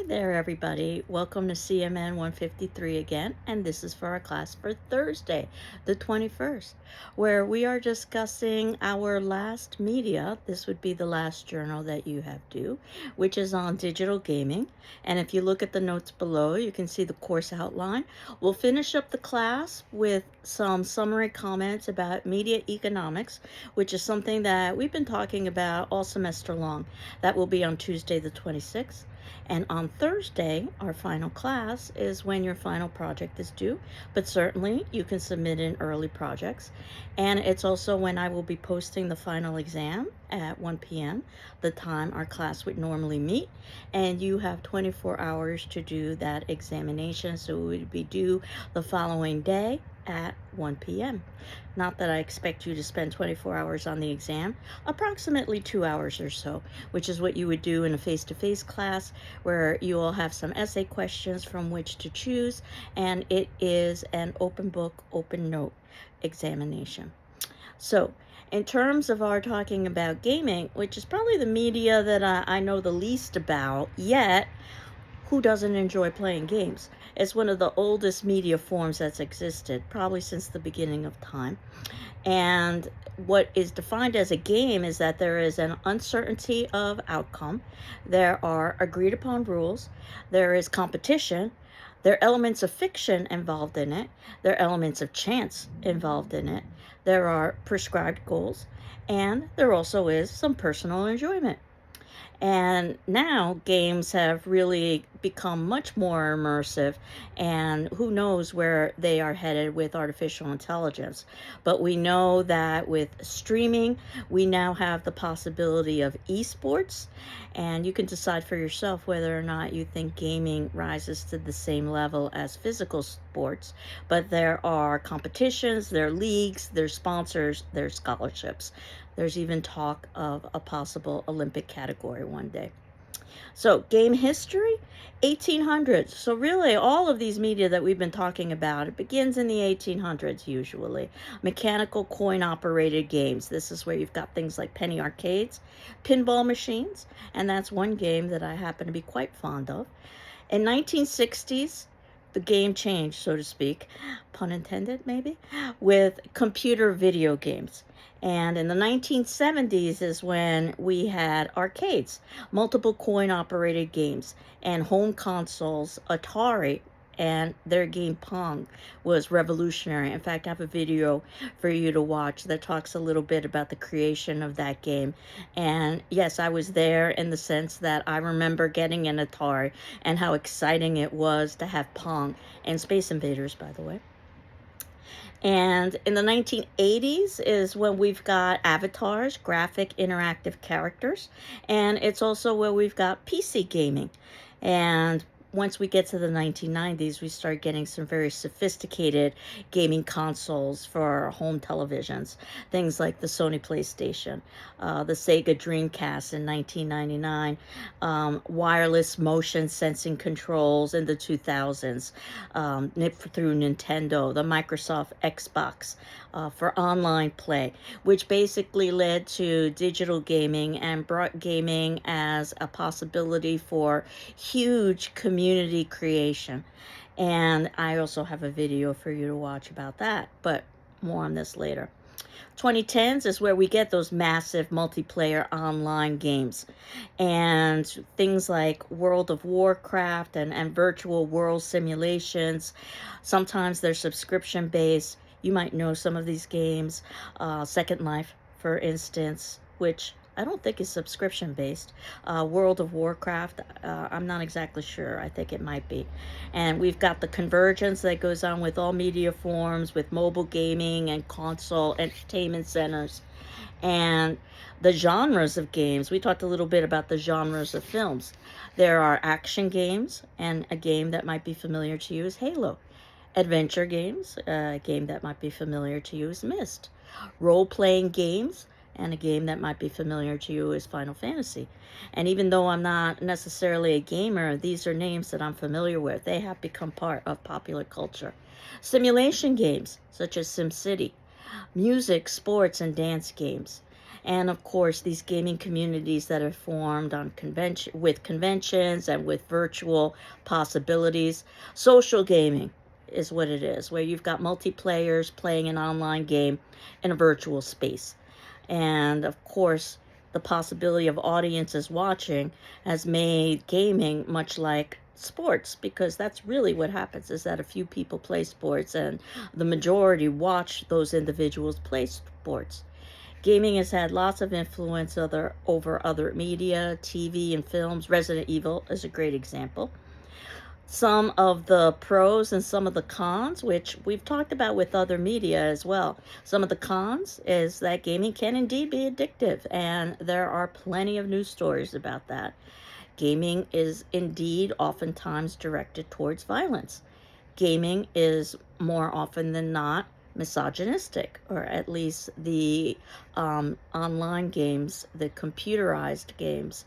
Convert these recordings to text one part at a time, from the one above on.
Hi there, everybody. Welcome to CMN 153 again, and this is for our class for Thursday, the 21st, where we are discussing our last media. This would be the last journal that you have due, which is on digital gaming. And if you look at the notes below, you can see the course outline. We'll finish up the class with some summary comments about media economics, which is something that we've been talking about all semester long. That will be on Tuesday, the 26th. And on Thursday, our final class is when your final project is due, but certainly you can submit in early projects. And it's also when I will be posting the final exam at 1 p.m., the time our class would normally meet. And you have 24 hours to do that examination, so it would be due the following day at 1 p.m. Not that I expect you to spend 24 hours on the exam, approximately 2 hours or so, which is what you would do in a face-to-face class where you will have some essay questions from which to choose, and it is an open book, open note examination. So, in terms of our talking about gaming, which is probably the media that I know the least about, yet who doesn't enjoy playing games? It's one of the oldest media forms that's existed, probably since the beginning of time. And what is defined as a game is that there is an uncertainty of outcome, there are agreed upon rules, there is competition, there are elements of fiction involved in it, there are elements of chance involved in it, there are prescribed goals, and there also is some personal enjoyment. And now games have really become much more immersive, and who knows where they are headed with artificial intelligence. But we know that with streaming, we now have the possibility of esports, and you can decide for yourself whether or not you think gaming rises to the same level as physical sports. But there are competitions, there are leagues, there's sponsors, there's scholarships. There's even talk of a possible Olympic category one day. So, game history, 1800s. So, really, all of these media that we've been talking about, it begins in the 1800s usually. Mechanical coin operated games. This is where you've got things like penny arcades, pinball machines, and that's one game that I happen to be quite fond of. In 1960s, the game changed, so to speak, pun intended maybe, with computer video games. And in the 1970s is when we had arcades, multiple coin operated games, and home consoles. Atari and their game Pong was revolutionary. In fact, I have a video for you to watch that talks a little bit about the creation of that game. And yes, I was there in the sense that I remember getting an Atari and how exciting it was to have Pong and Space Invaders, by the way. And in the 1980s is when we've got avatars, graphic interactive characters, and it's also where we've got PC gaming. And once we get to the 1990s, we start getting some very sophisticated gaming consoles for home televisions. Things like the Sony PlayStation, the Sega Dreamcast in 1999, wireless motion sensing controls in the 2000s, through Nintendo, the Microsoft Xbox for online play, which basically led to digital gaming and brought gaming as a possibility for huge community creation. And I also have a video for you to watch about that, but more on this later. 2010s is where we get those massive multiplayer online games and things like World of Warcraft and virtual world simulations. Sometimes they're subscription based. You might know some of these games. Second Life, for instance, which I don't think is subscription based. World of Warcraft, I'm not exactly sure. I think it might be. And we've got the convergence that goes on with all media forms, with mobile gaming and console entertainment centers. And the genres of games, we talked a little bit about the genres of films. There are action games, and a game that might be familiar to you is Halo. Adventure games, a game that might be familiar to you is Myst. Role-playing games, and a game that might be familiar to you is Final Fantasy. And even though I'm not necessarily a gamer, these are names that I'm familiar with. They have become part of popular culture. Simulation games, such as SimCity. Music, sports, and dance games. And of course, these gaming communities that are formed on conventions and with virtual possibilities. Social gaming is what it is, where you've got multiplayers playing an online game in a virtual space. And of course, the possibility of audiences watching has made gaming much like sports, because that's really what happens, is that a few people play sports and the majority watch those individuals play sports. Gaming has had lots of influence over other media, TV, and films. Resident Evil is a great example. Some of the pros and some of the cons, which we've talked about with other media as well. Some of the cons is that gaming can indeed be addictive, and there are plenty of news stories about that. Gaming is indeed oftentimes directed towards violence. Gaming is more often than not misogynistic, or at least the online games, the computerized games.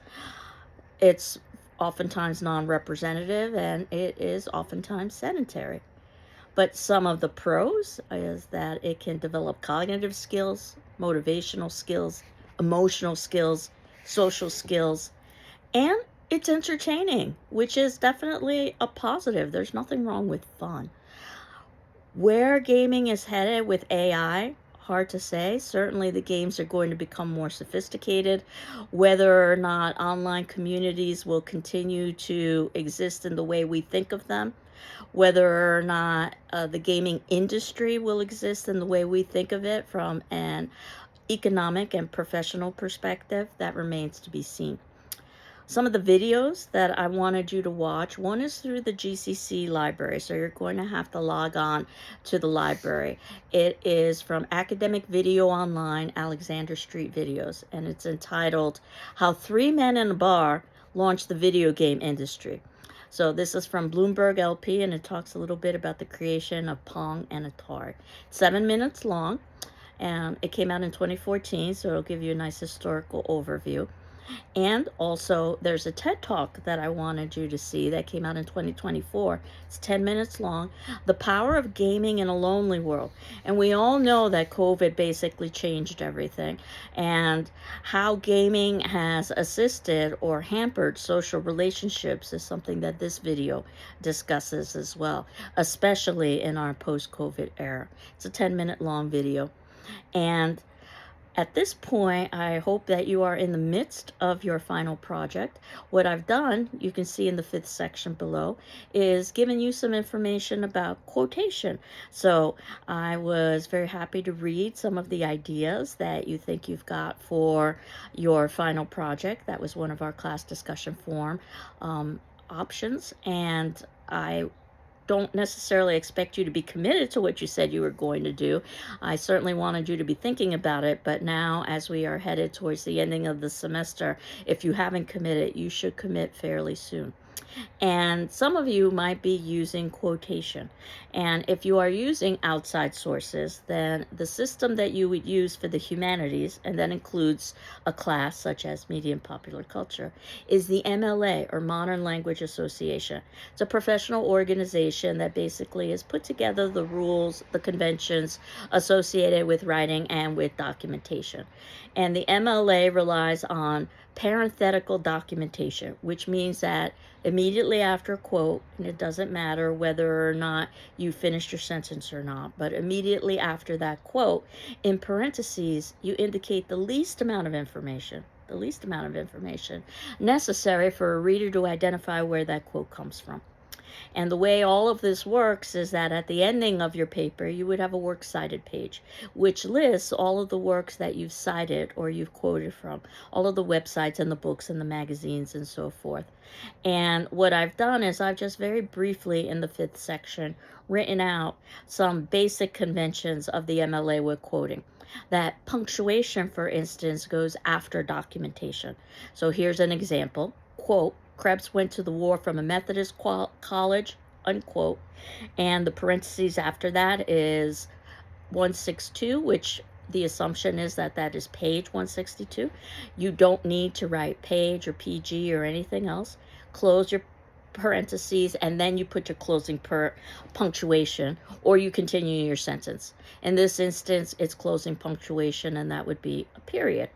It's oftentimes non-representative, and it is oftentimes sedentary. But some of the pros is that it can develop cognitive skills, motivational skills, emotional skills, social skills, and it's entertaining, which is definitely a positive. There's nothing wrong with fun. Where gaming is headed with AI, hard to say. Certainly the games are going to become more sophisticated. Whether or not online communities will continue to exist in the way we think of them, whether or not the gaming industry will exist in the way we think of it from an economic and professional perspective, that remains to be seen. Some of the videos that I wanted you to watch, one is through the GCC library, so you're going to have to log on to the library. It is from Academic Video Online, Alexander Street Videos, and it's entitled How Three Men in a Bar Launched the Video Game Industry. So this is from Bloomberg LP, and it talks a little bit about the creation of Pong and Atari. 7 minutes long, and it came out in 2014, so it'll give you a nice historical overview. And also, there's a TED Talk that I wanted you to see that came out in 2024. It's 10 minutes long. The Power of Gaming in a Lonely World. And we all know that COVID basically changed everything, and how gaming has assisted or hampered social relationships is something that this video discusses as well, especially in our post-COVID era. It's a 10-minute long video. And at this point, I hope that you are in the midst of your final project. What I've done, you can see in the 5th section below, is giving you some information about quotation. So I was very happy to read some of the ideas that you think you've got for your final project. That was one of our class discussion forum options, and I don't necessarily expect you to be committed to what you said you were going to do. I certainly wanted you to be thinking about it, but now as we are headed towards the ending of the semester, if you haven't committed, you should commit fairly soon. And some of you might be using quotation. And if you are using outside sources, then the system that you would use for the humanities, and that includes a class such as Media and Popular Culture, is the MLA, or Modern Language Association. It's a professional organization that basically has put together the rules, the conventions associated with writing and with documentation. And the MLA relies on parenthetical documentation, which means that immediately after a quote, and it doesn't matter whether or not you finished your sentence or not, but immediately after that quote, in parentheses, you indicate the least amount of information necessary for a reader to identify where that quote comes from. And the way all of this works is that at the ending of your paper, you would have a works cited page, which lists all of the works that you've cited or you've quoted from, all of the websites and the books and the magazines and so forth. And what I've done is I've just very briefly in the 5th section written out some basic conventions of the MLA with quoting. That punctuation, for instance, goes after documentation. So here's an example. Quote, Krebs went to the war from a Methodist college, unquote. And the parentheses after that is 162, which the assumption is that that is page 162. You don't need to write page or PG or anything else. Close your parentheses, and then you put your closing punctuation, or you continue your sentence. In this instance, it's closing punctuation, and that would be a period.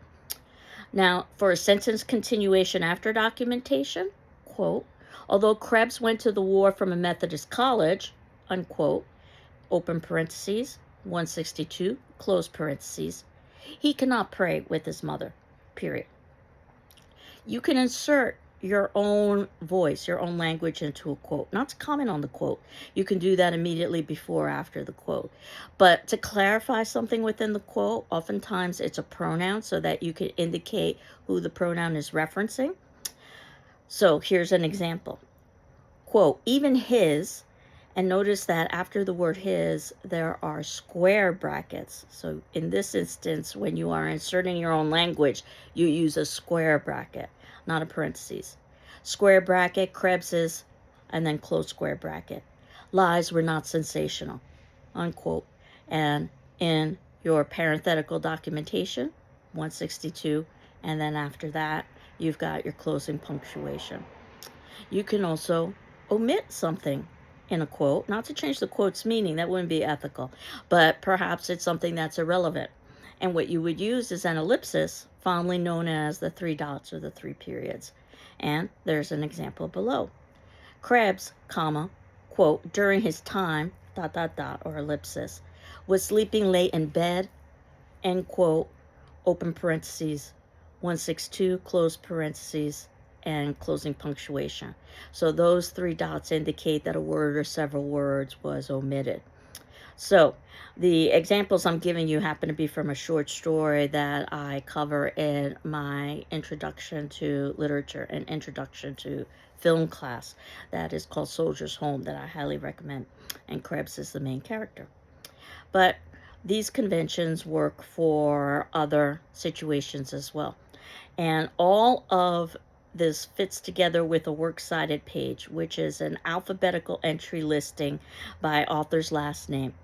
Now, for a sentence continuation after documentation, quote, although Krebs went to the war from a Methodist college, unquote, open parentheses, 162, close parentheses, he cannot pray with his mother, period. You can insert your own voice, your own language into a quote. Not to comment on the quote. You can do that immediately before or after the quote. But to clarify something within the quote, oftentimes it's a pronoun so that you can indicate who the pronoun is referencing. So here's an example. Quote, even his, and notice that after the word his, there are square brackets. So in this instance, when you are inserting your own language, you use a square bracket, not a parentheses. Square bracket, Krebs's, and then close square bracket. Lies were not sensational, unquote. And in your parenthetical documentation, 162, and then after that, you've got your closing punctuation. You can also omit something in a quote, not to change the quote's meaning, that wouldn't be ethical, but perhaps it's something that's irrelevant. And what you would use is an ellipsis, fondly known as the 3 dots or the 3 periods. And there's an example below. Krebs, comma, quote, during his time, dot, dot, dot, or ellipsis, was sleeping late in bed, end quote, open parentheses, 162, close parentheses, and closing punctuation. So those 3 dots indicate that a word or several words was omitted. So the examples I'm giving you happen to be from a short story that I cover in my Introduction to Literature and Introduction to Film class that is called Soldier's Home, that I highly recommend, and Krebs is the main character. But these conventions work for other situations as well. And all of this fits together with a works cited page, which is an alphabetical entry listing by author's last name.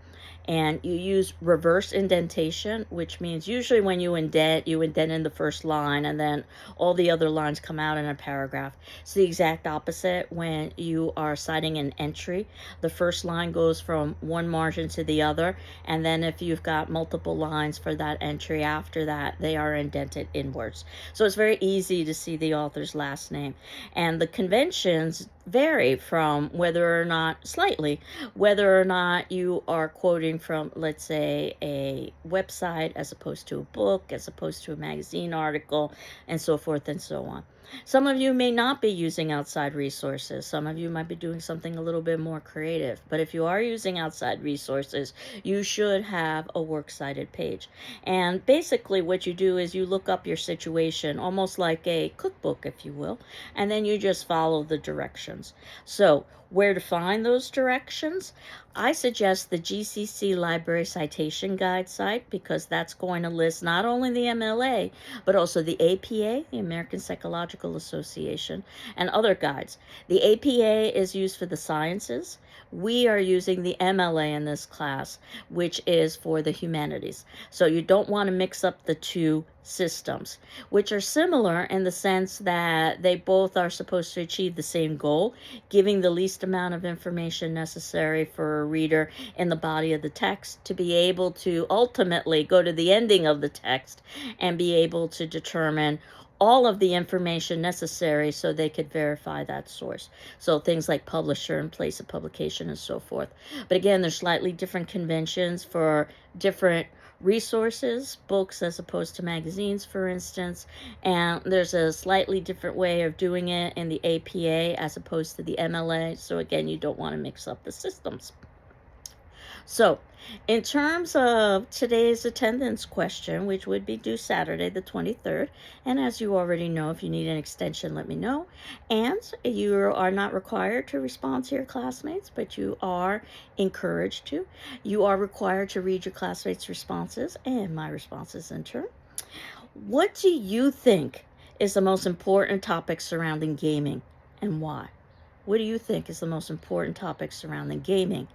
And you use reverse indentation, which means usually when you indent in the first line and then all the other lines come out in a paragraph. It's the exact opposite when you are citing an entry. The first line goes from one margin to the other, and then if you've got multiple lines for that entry after that, they are indented inwards. So it's very easy to see the author's last name. And the conventions vary from whether or not, slightly, whether or not you are quoting from, let's say, a website as opposed to a book, as opposed to a magazine article, and so forth and so on. Some of you may not be using outside resources. Some of you might be doing something a little bit more creative. But if you are using outside resources, you should have a works cited page. And basically what you do is you look up your situation, almost like a cookbook, if you will, and then you just follow the directions. So where to find those directions? I suggest the GCC Library Citation Guide site, because that's going to list not only the MLA, but also the APA, the American Psychological Association, and other guides. The APA is used for the sciences. We are using the MLA in this class, which is for the humanities. So you don't want to mix up the two systems, which are similar in the sense that they both are supposed to achieve the same goal, giving the least amount of information necessary for a reader in the body of the text to be able to ultimately go to the ending of the text and be able to determine all of the information necessary so they could verify that source. So things like publisher and place of publication and so forth. But again, there's slightly different conventions for different resources, books as opposed to magazines, for instance, and there's a slightly different way of doing it in the APA as opposed to the MLA. So again, you don't want to mix up the systems. So in terms of today's attendance question, which would be due Saturday the 23rd, and as you already know, if you need an extension, let me know. And you are not required to respond to your classmates, but you are encouraged to. You are required to read your classmates' responses and my responses in turn. What do you think is the most important topic surrounding gaming, and why? What do you think is the most important topic surrounding gaming,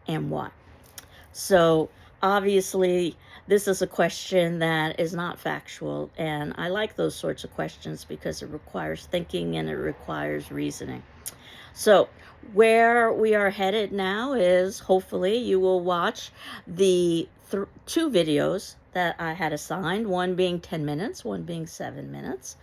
and why? So obviously this is a question that is not factual, and I like those sorts of questions because it requires thinking and it requires reasoning. So where we are headed now is hopefully you will watch the 2 videos that I had assigned, one being 10 minutes, one being 7 minutes,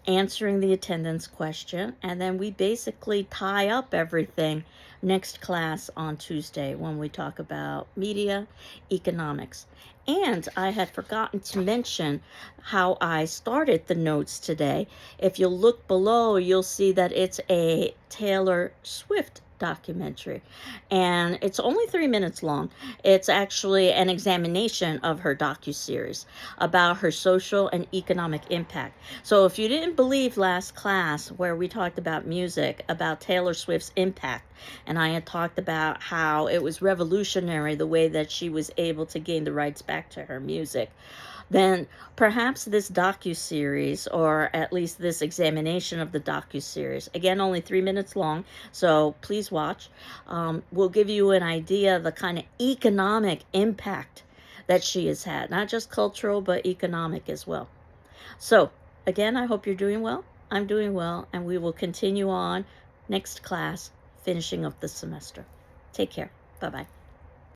answering the attendance question, and then we basically tie up everything next class on Tuesday when we talk about media economics. And I had forgotten to mention how I started the notes today. If you look below, you'll see that it's a Taylor Swift documentary, and it's only 3 minutes long. It's actually an examination of her docuseries about her social and economic impact. So if you didn't believe last class where we talked about music, about Taylor Swift's impact, and I had talked about how it was revolutionary the way that she was able to gain the rights back to her music, then perhaps this docu-series, or at least this examination of the docu-series, again only 3 minutes long, so please watch, will give you an idea of the kind of economic impact that she has had, not just cultural but economic as well. So again, I hope you're doing well. I'm doing well, and we will continue on next class, finishing up the semester. Take care. Bye-bye.